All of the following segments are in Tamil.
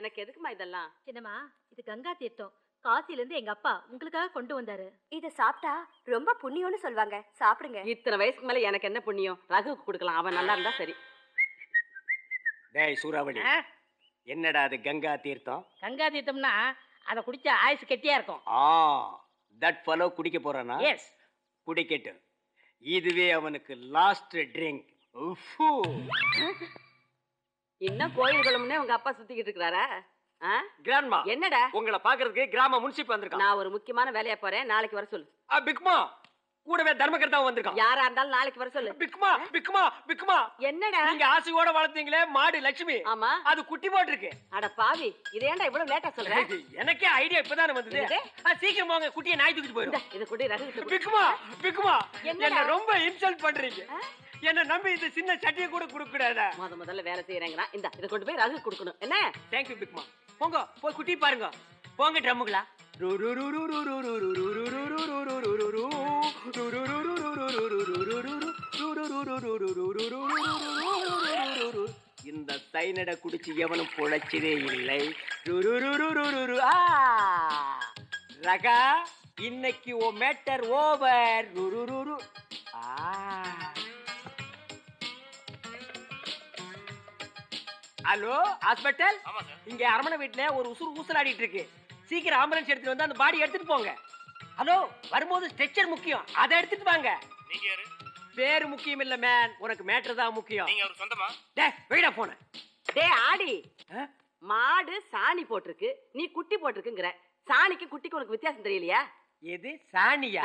எனக்கு எதுக்குமா இதெல்லாம்? சின்னம்மா, இது கங்கா தீர்த்தம். காசில இருந்து எங்க அப்பா உங்களுக்காக கொண்டு வந்தாரு. இத சாப்பிட்டா ரொம்ப புண்ணியம்னு சொல்வாங்க. சாப்பிடுங்க. இத்தனை வயசுக்கு மேல எனக்கு என்ன புண்ணியம்? ரகுவுக்கு கொடுக்கலாம், அவன் நல்லா இருந்தா சரி. டேய் சூறாவளி, என்னடா அது கங்கா தீர்த்தம்? கங்கா தீர்த்தம்னா அதை குடிச்சா ஆயுசு கெட்டியா இருக்கும். தட் ஃபெலோ குடிக்க போறானா? எஸ், குடிக்கட்டும். இதுவே அவனுக்கு லாஸ்ட் ட்ரிங்க். இன்னும் கோயில் குளம்னே உங்க அப்பா சுத்திக்கிட்டு இருக்கிறாரா? கிராண்ட்மா, என்னடா? உங்களை பாக்குறதுக்கு கிராம முன்சிப் வந்திருக்கான். நான் ஒரு முக்கியமான வேலையா போறேன், நாளைக்கு வர சொல்லு. பிக்மா கூடவே தர்மகர்த்தாவும் வந்திருக்கான். யாரா இருந்தாலும் நாளைக்கு வர சொல்லு. பிக்மா பிக்மா பிக்மா, என்னடா? நீங்க ஆசையோட வளர்த்தீங்களே மாடு லட்சுமி, ஆமா, அது குட்டி போட்டிருக்கு. அட பாவி, இது ஏன்டா இவ்வளவு லேட்டா சொல்ற? எனக்கே ஐடியா இப்பதானே வந்தது. சீக்கிரம் போங்க, குட்டியை நாய் தூக்கிட்டு போயிடும். இது குட்டி ரகு. பிக்மா பிக்மா, என்னடா? என்ன ரொம்ப இன்சல்ட் பண்றீங்க. என்ன நம்பி இந்த சின்ன சட்டியை கூட கொடுக்க கூடாதா? முதல்ல வேலை செய்யறேங்கறா. இந்த இத கொண்டு போய் ரகு கொடுக்கணும். என்ன? தேங்க் யூ பிக்மா. போங்க, போய் குட்டி பாருங்க. போங்க ட்ரம்முகளா. இந்த சைனட குடிச்சு எவனும் பொழைச்சதே இல்லை. ரகா, இன்னைக்கு ஓ மேட்டர் ஓவர். ஹலோ ஹாஸ்பிட்டல், இங்க அரமணை வீட்டுல ஒரு உசுறு ஊசலாடிட்டு இருக்கு. சீக்கிரம் ஆம்புலன்ஸ் எடுத்துட்டு வந்து அந்த பாடி எடுத்துட்டு போங்க. ஹலோ, வரும்போது ஸ்ட்ரெச்சர் முக்கியம், அதை எடுத்துட்டு வாங்க. நீங்க யாரு? பேரு முக்கியம் இல்ல மேன், உனக்கு மேட்டர் தான் முக்கியம். நீங்க ஒரு சொந்தமா? டேய் வெயிடா போன. டேய் ஆடி, மாடு சாணி போட்டிருக்கு, நீ குட்டி போட்டிருக்குங்கற. சாணிக்கு குட்டிக்கு உனக்கு வித்தியாசம் தெரியலையா? எது சாணியா?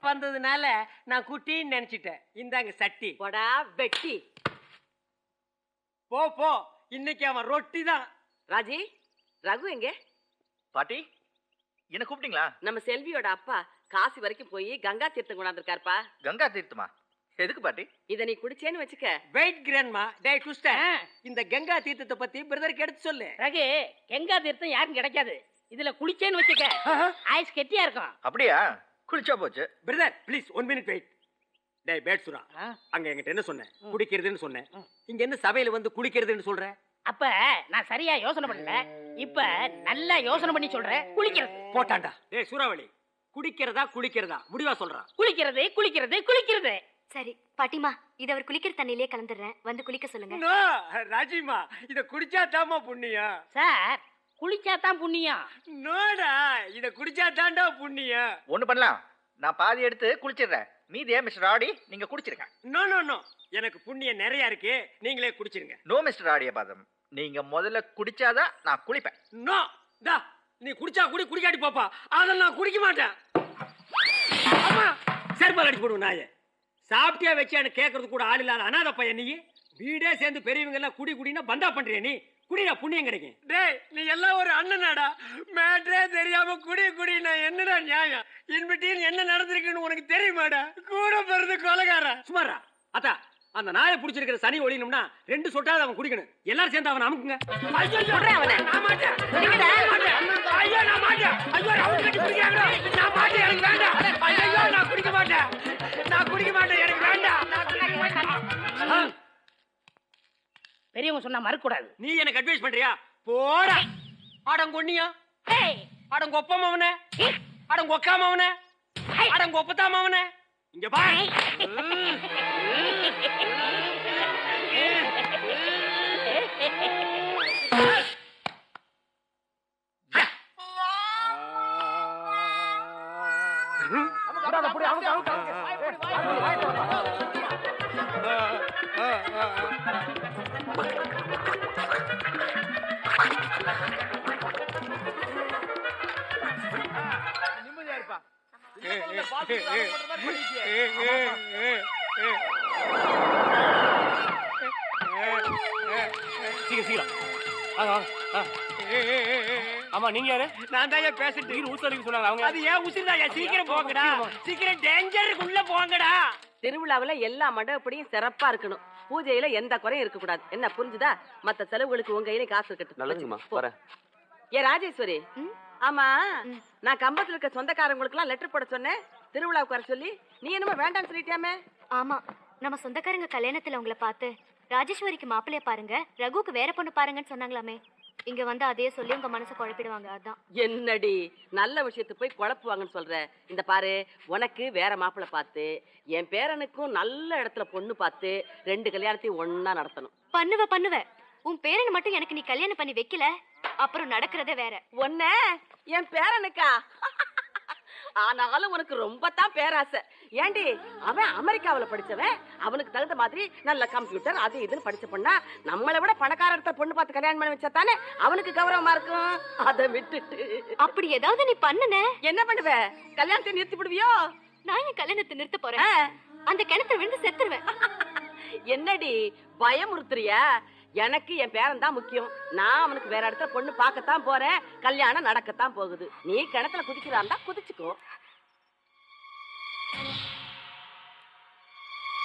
வந்ததுனால நான் குட்டின்னு நினைச்சிட்டேன். இந்தாங்க சட்டி. போடா வெட்டி. போ போ, இன்னைக்கு அவன் ரொட்டி தான். ராஜி, ரகு எங்க? பாட்டி, என்ன கூப்பிட்டீங்களா? நம்ம செல்வியோட அப்பா காசி வரைக்கும் போய் கங்கா தீர்த்தம் கொண்டாந்துருக்காருப்பா. கங்கா தீர்த்தமா? எதுக்கு பாட்டி? இத நீ குடிச்சேன்னு வச்சுக்க. Wait grandma. டேய் ட்விஸ்டர், இந்த கங்கா தீர்த்தத்தை பத்தி பிரதருக்கு எடுத்து சொல்லு. ரகு, கங்கா தீர்த்தம் யாருக்கும் கிடைக்காது. இதுல குளிச்சேன்னு வச்சுக்க ஆயுசு கெட்டியா இருக்கும். அப்படியா? குளிச்சா போச்சு. Brother please 1 minute wait. டேய் பேட்சுரா, அங்க என்கிட்ட என்ன சொன்னேன்? குடிக்கிறதுன்னு சொன்னேன். இங்க என்ன சபையில வந்து குளிக்கிறதுன்னு சொல்ற? அப்ப நான் சரியா யோசனை பண்ணல, இப்ப நல்லா யோசனை பண்ணி சொல்றேன். குளிக்கிறது. போட்டாண்டா. டேய் சூறாவளி, குடிக்கிறதா குளிக்கிறதா முடிவா சொல்றான். குளிக்கிறது குளிக்கிறது குளிக்கிறது. சரி பாட்டிமா, இத அவர் குளிக்கிற தண்ணியிலே கலந்துடுறேன், வந்து குளிக்க சொல்லுங்க. நோ ராஜிமா, இத குடிச்சா தாமா புண்ணியம். சார், குளிச்சா தான் புண்ணியம். நோடா, இத குடிச்சா தாண்டா புண்ணியம். ஒண்ணு பண்ணலாம், நான் பாதி எடுத்து குளிச்சிடுறேன். மீதியே மிஸ்டர் ஆடி நீங்க குடிச்சிருங்க. நோ நோ நோ, எனக்கு புண்ணியம் நிறைய இருக்கு, நீங்களே குடிச்சிருங்க. நோ மிஸ்டர் ஆடிய பாதம், நீங்க முதல்ல குடிச்சாதான் நான் குளிப்பேன். நோ, டா நீ குடிச்சா குடி, குடிக்காட்டி போப்பா. அதெல்லாம் நான் குடிக்க மாட்டேன். ஆமா, செருப்பால் அடிச்சு போடுவோம் நாயே. சாப்பிட்டியா வச்சான்னு கேட்கறது கூட ஆள் இல்லாத அனாத பையன் நீ. வீடே சேர்ந்து பெரியவங்க எல்லாம் குடி குடினா பந்தா பண்றிய நீ. குடிடா, புண்ணியம் கிடைக்கும். டேய், நீ எல்லாம் ஒரு அண்ணனாடா, மேட்ரே தெரியாம குடி குடி, நான் என்னடா நியாயம்? இன்பிட்டியில் என்ன நடந்திருக்குன்னு உனக்கு தெரியுமாடா? கூட பிறந்து கொலைகாரா. சுமாரா அத்தா, அந்த நாயை பிடிச்சிருக்கிற சனி ஒழியணும்னா 2 சொட்டாவது அவன் குடிக்கணும். எல்லாரும் சேர்ந்து அவன் அமுக்குங்க. ஐயோ அவனை நான் மாட்டேன். ஐயோ நான் மாட்டேன். ஐயோ அவன் கட்டி குடிக்கிறாங்க. நான் மாட்டேன், எனக்கு வேண்டாம். ஐயோ நான் குடிக்க மாட்டேன், நான் குடிக்க மாட்டேன், எனக்கு வேண்டாம். பெரியவங்க சொன்னா மறுக்கூடாது. நீ எனக்கு அட்வைஸ் பண்றியா? போடா. அடங்கொன்னியா, அடங்கொப்பமவனே, அடங்கொக்காமவனே, அடங்கொப்பத்தாமவனே, இங்க பா. ஆமா, நீங்க யாரு? நான் தான் பேசிட்டு ஊசலிக்கு சொன்னாங்க அவங்க. அது ஏன் உசிர்தாயா? சீக்கிரம் போங்கடா, சீக்கிரம் டேஞ்சருக்குள்ள போங்கடா. திருவிழாவுல எல்லா மண்டபப்படியும் சிறப்பா இருக்கணும். பூஜையில எந்த குறையும் இருக்க கூடாது. என்ன புரிஞ்சுதா? மத்த செலவுகளுக்கு உங்க கையில காசு இருக்கட்டும். நல்லதுமா, வரேன். ஏ ராஜேஸ்வரி, ஆமா, நான் கம்பத்துல இருக்க சொந்தக்காரங்களுக்கு எல்லாம் லெட்டர் போட சொன்னேன் திருவிழாவுக்கு வர சொல்லி. நீ என்னமோ வேண்டாம்னு சொல்லிட்டியாமே? ஆமா, நம்ம சொந்தக்காரங்க கல்யாணத்துல உங்களை பார்த்து ராஜேஸ்வரிக்கு மாப்பிள்ளைய பாருங்க, ரகுக்கு வேற பொண்ணு பாருங்கன்னு சொன்னாங்களாமே. இங்க வந்து அதையே சொல்லி உங்க மனசை குழப்பிடுவாங்க. அதான். என்னடி நல்ல விஷயத்தை போய் குழப்புவாங்கன்னு சொல்ற? இந்த பாரு, உனக்கு வேற மாப்பிள்ளை பார்த்து என் பேரனுக்கும் நல்ல இடத்துல பொண்ணு பார்த்து 2 கல்யாணத்தையும் ஒண்ணா நடத்தணும். பண்ணுவ. உன் பேரனை மட்டும் எனக்கு நீ கல்யாணம் பண்ணி வைக்கல, அப்புறம் நடக்கிறதே வேற. ஒன்ன என் பேரனுக்கா? ஆனாலும் உனக்கு ரொம்ப தான் பேராசை. ஏண்டி, அவன் அமெரிக்காவுல படிச்சவன், அவனுக்கு தகுந்த மாதிரி நல்ல கம்ப்யூட்டர் அது இதுன்னு படிச்ச பொண்ணா நம்மளை விட பணக்கார இடத்துல பொண்ணு பார்த்து கல்யாணம் பண்ணி வச்சா தானே அவனுக்கு கௌரவமா இருக்கும். அதை விட்டுட்டு அப்படி ஏதாவது நீ பண்ணுன என்ன பண்ணுவ? கல்யாணத்தை நிறுத்தி விடுவியோ? நான் என் கல்யாணத்தை நிறுத்த போறேன். அந்த கிணத்துல விழுந்து செத்துருவேன். என்னடி பயமுறுத்துறியா? எனக்கு என் பேரன் தான் முக்கியம். நான் அவனுக்கு வேற இடத்துல பொண்ணு பார்க்கத்தான் போறேன். கல்யாணம் நடக்கத்தான் போகுது. நீ கிணத்துல குதிக்கிறாண்டா, குதிச்சுக்கோ.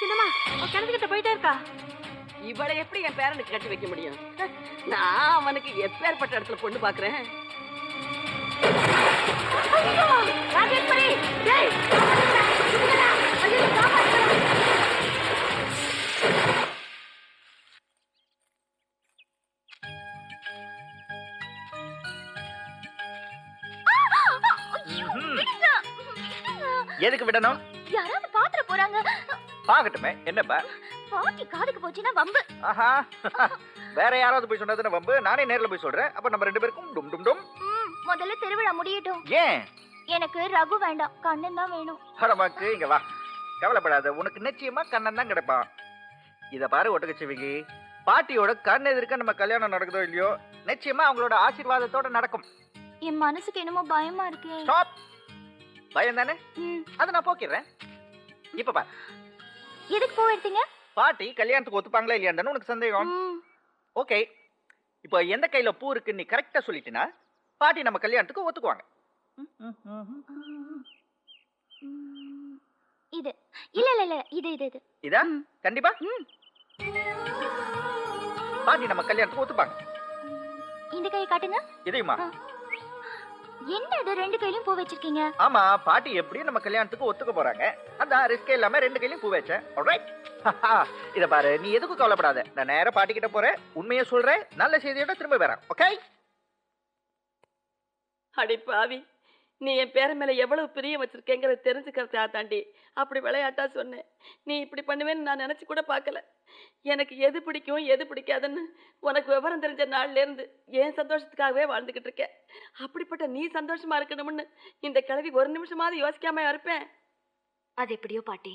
சின்னம்மா, கிணத்துக்கிட்ட போயிட்டே இருக்கா. இவளை எப்படி என் பேரனுக்கு கட்டி வைக்க முடியும்? நான் அவனுக்கு எப்பேற்பட்ட இடத்துல பொண்ணு பாக்குறேன். எதுக்கு விடணும்? யாராவது பாத்துற போறாங்க. பாக்கட்டுமே, என்னப்பா? பாட்டி காதுக்கு போச்சுன்னா வம்பு. ஆஹா, வேற யாராவது போய் சொன்னதுன்னு வம்பு. நானே நேர்ல போய் சொல்றேன். அப்ப நம்ம 2 பேருக்கும் டும் டும் டும். முதல்ல திருவிழா முடியட்டும். ஏன்? எனக்கு ரகு வேண்டாம், கண்ணன் தான் வேணும். பரமாக்கு இங்க வா, கவலைப்படாத. உனக்கு நிச்சயமா கண்ணன் தான் கிடைப்பான். இத பாரு ஒட்டகச்சிவிகி, பாட்டியோட கண் எதிர்க்க நம்ம கல்யாணம் நடக்குதோ இல்லையோ, நிச்சயமா அவங்களோட ஆசீர்வாதத்தோட நடக்கும். என் மனசுக்கு என்னமோ பயமா இருக்கு. ஸ்டாப். பயம் தானே? அதை நான் போக்கிடுறேன். இப்ப பாரு, எதுக்கு பூ எடுத்தீங்க? பாட்டி கல்யாணத்துக்கு ஒத்துப்பாங்களா இல்லையான்னு உனக்கு சந்தேகம். ஓகே, இப்போ எந்த கையில பூ இருக்குன்னு நீ கரெக்டா சொல்லிட்டீனா பாட்டி நம்ம கல்யாணத்துக்கு ஒத்துக்குவாங்க. இது இல்ல இது இதா? கண்டிப்பா பாட்டி நம்ம கல்யாணத்துக்கு ஒத்துப்பாங்க. இந்த கை காட்டுங்க. இதையுமா? என்ன இது 2 கையிலயும் பூ வச்சிருக்கீங்க? ஆமா, பாட்டி எப்படியும் நம்ம கல்யாணத்துக்கு ஒத்துக்க போறாங்க. அதான் ரிஸ்க் இல்லாம 2 கையிலயும் பூ வச்சேன். ஆல்ரைட். இத பாரு, நீ எதுக்கும் கவலைப்படாத. நான் நேரா பாட்டி கிட்ட போறேன், உண்மையை சொல்றேன், நல்ல செய்தியோட திரும்ப வரேன். ஓகே? அடி பாவி, நீ என் பேர மேல எவ்வளவு பிரியம் வச்சிருக்கேங்கிறத தெரிஞ்சுக்கிறதா தாண்டி அப்படி விளையாட்டா சொன்னேன். நீ இப்படி பண்ணுவேன்னு நான் நினைச்சு கூட பார்க்கல. எனக்கு எது பிடிக்கும் எது பிடிக்காதுன்னு உனக்கு விவரம் தெரிஞ்ச நாள்ல இருந்து என் சந்தோஷத்துக்காகவே வாழ்ந்துகிட்டு இருக்கேன். அப்படிப்பட்ட நீ சந்தோஷமா இருக்கணும்னு இந்த கிழவி ஒரு நிமிஷமாவது யோசிக்காம இருப்பேன். அது எப்படியோ பாட்டி,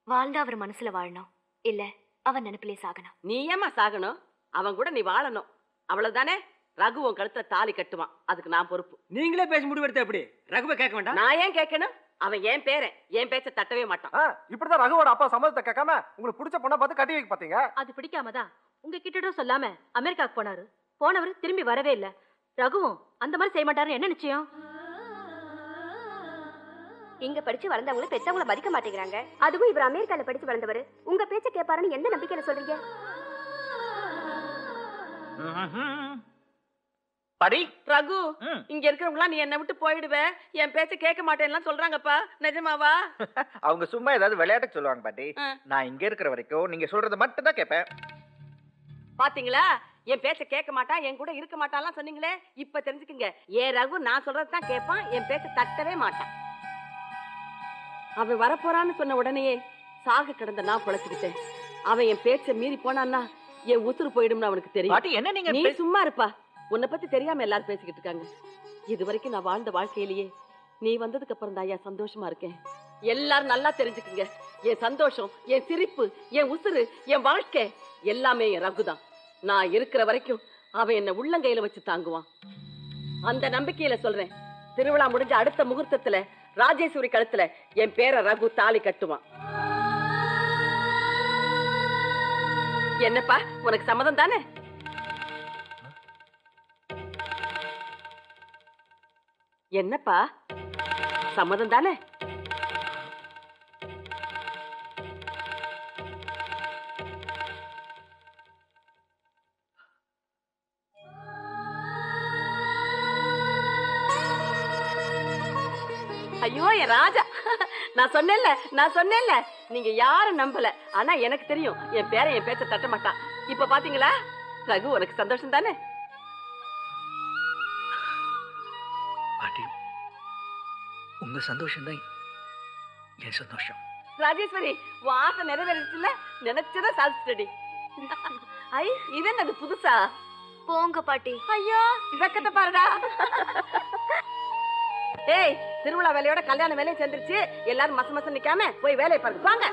வாழ்ந்தா அவர் மனசுல வாழணும், இல்ல அவன் நினைப்பிலே சாகணும். நீ ஏமா சாகணும்? அவன் கூட நீ வாழணும், அவ்வளவுதானே? ரகு உன் கழுத்துல தாலி கட்டுவான், அதுக்கு நான் பொறுப்பு. நீங்களே பேசி முடிவெடுத்த எப்படி? ரகுவை கேட்க வேண்டாம்? நான் ஏன் கேட்கணும்? அவன் என் பேரன், என் பேச்ச தட்டவே மாட்டான். இப்படிதான் ரகுவோட அப்பா சம்மதத்தை கேட்காம உங்களுக்கு பிடிச்ச பொண்ணை பார்த்து கட்டி வைக்க பாத்தீங்க. அது பிடிக்காமதான் உங்க கிட்டடும் சொல்லாம அமெரிக்காவுக்கு போனாரு. போனவர் திரும்பி வரவே இல்ல. ரகுவும் அந்த மாதிரி செய்ய மாட்டாரு. என்ன நிச்சயம்? இங்க படிச்சு வளர்ந்தவங்களை பெத்தவங்களை மதிக்க மாட்டேங்கிறாங்க. அதுவும் இவர் அமெரிக்கால படிச்சு வளர்ந்தவர். உங்க பேச்ச கேட்பாருன்னு எந்த நம்பிக்கையில சொல்றீங்க? பாடி ரகு, இங்க இருக்கிறவங்களா நீ என்ன விட்டு போயிடுவ, என் பேச்ச கேட்க மாட்டேன்னா சொல்றாங்கப்பா. நிஜமாவா? அவங்க சும்மா ஏதாவது விளையாட்டுக்கு சொல்லுவாங்க பாட்டி. நான் இங்க இருக்கிற வரைக்கும் நீங்க சொல்றத மட்டும் தான் கேட்பேன். பாத்தீங்களா, என் பேச்ச கேட்க மாட்டா, என் கூட இருக்க மாட்டான்லாம் சொன்னீங்களே, இப்ப தெரிஞ்சுக்குங்க. ஏன் ரகு நான் சொல்றதுதான் கேட்பான், என் பேச்ச தட்டவே மாட்டான். அவன் வரப்போறான்னு சொன்ன உடனேயே சாக கிடந்த நான் பொழைச்சுக்கிட்டேன். அவன் என் பேச்ச மீறி போனான்னா என் உசுறு போயிடும்னு அவனுக்கு தெரியும். பாட்டி என்ன நீங்க? நீ சும்மா இருப்பா. உன்னை பத்தி தெரியாம எல்லாரும் பேசிக்கிட்டு இருக்காங்க. இது வரைக்கும் நான் வாழ்ந்த வாழ்க்கையிலேயே நீ வந்ததுக்கு அப்புறம் தான் என் சந்தோஷமா இருக்கேன். எல்லாரும் நல்லா தெரிஞ்சுக்குங்க, என் சந்தோஷம், என் சிரிப்பு, என் உசுறு, என் வாழ்க்கை எல்லாமே என் ரகுதான். நான் இருக்கிற வரைக்கும் அவன் என்ன உள்ளங்கையில வச்சு தாங்குவான். அந்த நம்பிக்கையில சொல்றேன், திருவிழா முடிஞ்ச அடுத்த முகூர்த்தத்துல ராஜேஸ்வரி கழுத்துல என் பேர ரகு தாலி கட்டுவான். என்னப்பா, உனக்கு சம்மதம் தானே? என்னப்பா, சம்மதம் தானே? ஐயோ என் ராஜா, நான் சொன்னேன்ல நீங்க யாரும் நம்பல. ஆனா எனக்கு தெரியும் என் பேரை என் பேச்ச தட்ட மாட்டான். இப்ப பாத்தீங்களா? ரகு, உனக்கு சந்தோஷம் தானே? பாட்டி உங்க சந்தோஷம் தான் என் சந்தோஷம். ராஜேஸ்வரி உன் ஆசை நிறைவேறிச்சுல, நினைச்சத சாதிச்சிட்டடி. ஐ இது என்னது புதுசா? போங்க பாட்டி. ஐயோ வெக்கத்தை பாருடா. ஏய் திருவிழா வேலையோட கல்யாண வேலையும் சேர்ந்துருச்சு. எல்லாரும் மச மசம் நிக்காம போய் வேலையை பாருங்க வாங்க.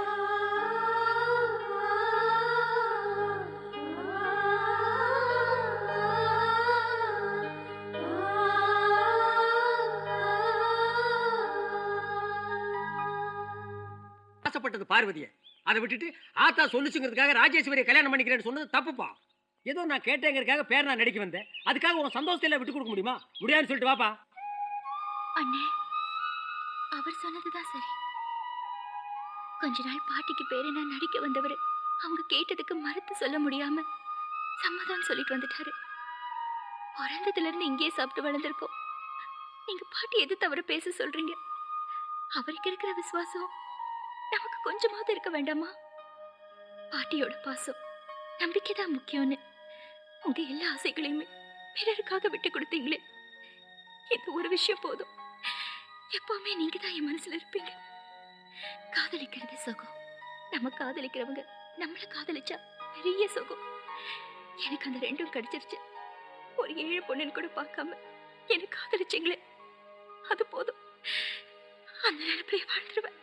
ஆசைப்பட்டது பார்வதியை, அதை விட்டுட்டு ஆத்தா சொல்லுச்சுங்கிறதுக்காக ராஜேஸ்வரியை கல்யாணம் பண்ணிக்கிறேன்னு சொன்னது தப்புப்பா. ஏதோ நான் கேட்டேங்கிறதுக்காக பேர் நான் நடிக்க வந்தேன். அதுக்காக உன் சந்தோஷத்தை எல்லாம் விட்டு கொடுக்க முடியுமா? முடியாதுன்னு சொல்லிட்டு வாப்பா. அண்ணே, அவர் சொன்னதுதான் சரி. கொஞ்ச நாள் பாட்டிக்கு பேரு நான் நடிக்க வந்தவர் அவங்க கேட்டதுக்கு மறுத்து சொல்ல முடியாம சம்மதம் சொல்லிட்டு வந்துட்டாரு. பிறந்ததுல இருந்து இங்கேயே சாப்பிட்டு வளர்ந்துருக்கோம். நீங்க பாட்டி எது தவிர பேச சொல்றீங்க? அவருக்கு இருக்கிற விசுவாசம் நமக்கு கொஞ்சமாவது இருக்க வேண்டாமா? பாட்டியோட பாசம் நம்பிக்கை தான் முக்கியம்னு உங்க எல்லா ஆசைகளையுமே பிறருக்காக விட்டு கொடுத்தீங்களே, இந்த ஒரு விஷயம் போதும். எப்பவுமே நீங்க தான் என் மனசுல இருப்பீங்க. காதலிக்கிறது சுகம். நம்ம காதலிக்கிறவங்க நம்மள காதலிச்சா பெரிய சுகம். எனக்கு அந்த ரெண்டும் கிடைச்சிருச்சு. ஒரு ஏழை பொண்ணுன்னு கூட பார்க்காம எனக்கு காதலிச்சீங்களே, அது போதும். அந்த நினைப்பையே வாழ்ந்துருவேன்.